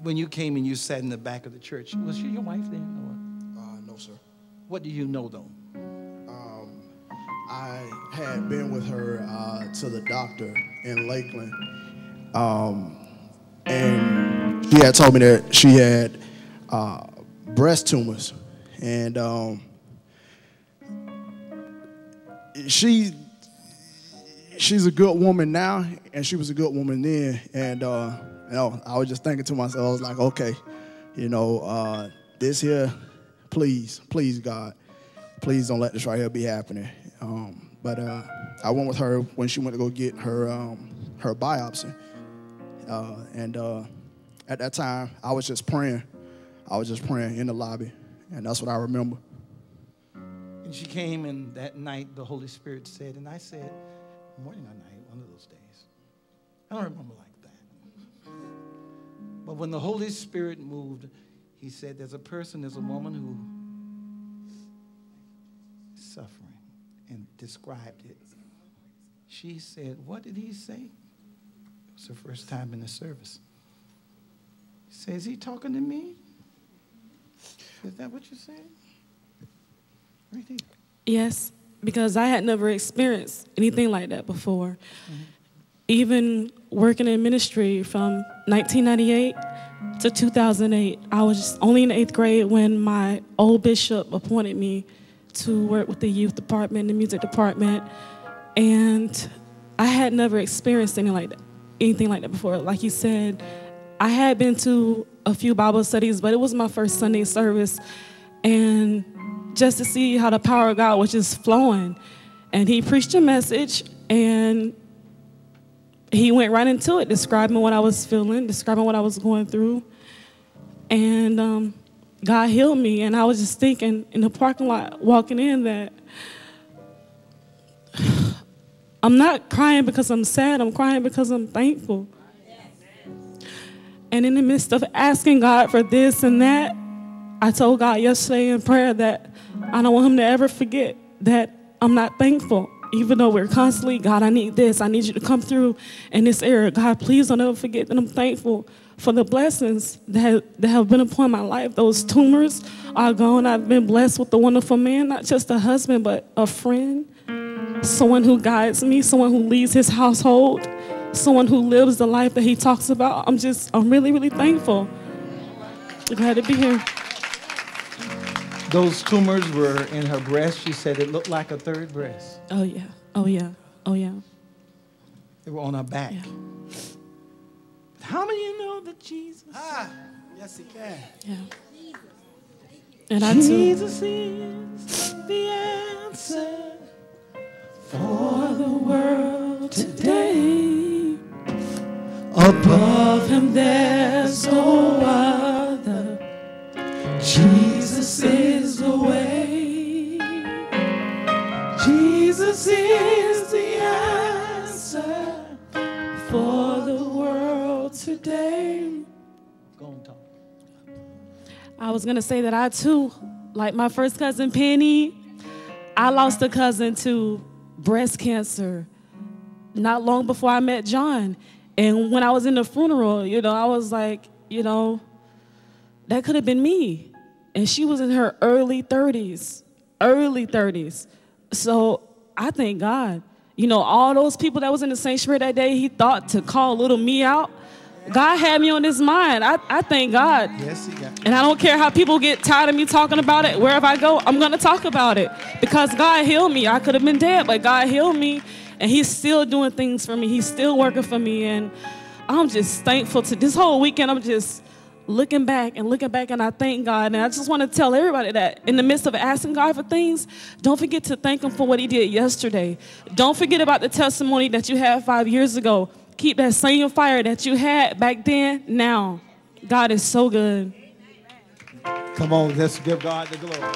when you came and you sat in the back of the church, was she your wife then? Or? No, sir. What do you know, though? I had been with her to the doctor in Lakeland, and she had told me that she had breast tumors, and she's a good woman now, and she was a good woman then, and I was just thinking to myself, I was like, okay, this here, please God, please don't let this right here be happening. But I went with her when she went to go get her biopsy, and at that time I was just praying. I was just praying in the lobby, and that's what I remember. And she came, and that night the Holy Spirit said, and I said, morning or night, one of those days. I don't remember like that. But when the Holy Spirit moved, he said, there's a woman who is suffering, and described it. She said, what did he say? It was her first time in the service. He said, is he talking to me? Is that what you're saying? Right here. Yes, because I had never experienced anything like that before. Mm-hmm. Even working in ministry from 1998 to 2008, I was only in the 8th grade when my old bishop appointed me to work with the youth department, the music department, and I had never experienced anything like that before. Like you said, I had been to a few Bible studies, but it was my first Sunday service, and just to see how the power of God was just flowing. And he preached a message, and he went right into it, describing what I was feeling, describing what I was going through. And God healed me, and I was just thinking in the parking lot, walking in, that I'm not crying because I'm sad, I'm crying because I'm thankful. And in the midst of asking God for this and that, I told God yesterday in prayer that I don't want him to ever forget that I'm not thankful. Even though we're constantly, God, I need this. I need you to come through in this area. God, please don't ever forget that I'm thankful for the blessings that have been upon my life. Those tumors are gone. I've been blessed with a wonderful man, not just a husband, but a friend, someone who guides me, someone who leads his household, someone who lives the life that he talks about. I'm really, really thankful. I'm glad to be here. Those tumors were in her breast. She said it looked like a third breast. Oh, yeah. Oh, yeah. Oh, yeah. They were on her back. Yeah. How many of you know that Jesus? Yes, he can. Yeah. And I too. Jesus is the answer for the world today. Above him there's no other. Jesus is the way. Jesus is the answer for the world today. Go on, talk. I was going to say that I, too, like my first cousin, Penny, I lost a cousin to breast cancer not long before I met John. And when I was in the funeral, I was like, that could have been me. And she was in her early 30s. So I thank God. All those people that was in the sanctuary that day, he thought to call little me out. God had me on his mind. I thank God. Yes, he got. And I don't care how people get tired of me talking about it. Wherever I go, I'm going to talk about it. Because God healed me. I could have been dead, but God healed me. And he's still doing things for me. He's still working for me. And I'm just thankful to this whole weekend. I'm just looking back, and I thank God. And I just want to tell everybody that in the midst of asking God for things, don't forget to thank him for what he did yesterday. Don't forget about the testimony that you had 5 years ago. Keep that same fire that you had back then, now. God is so good. Come on, let's give God the glory.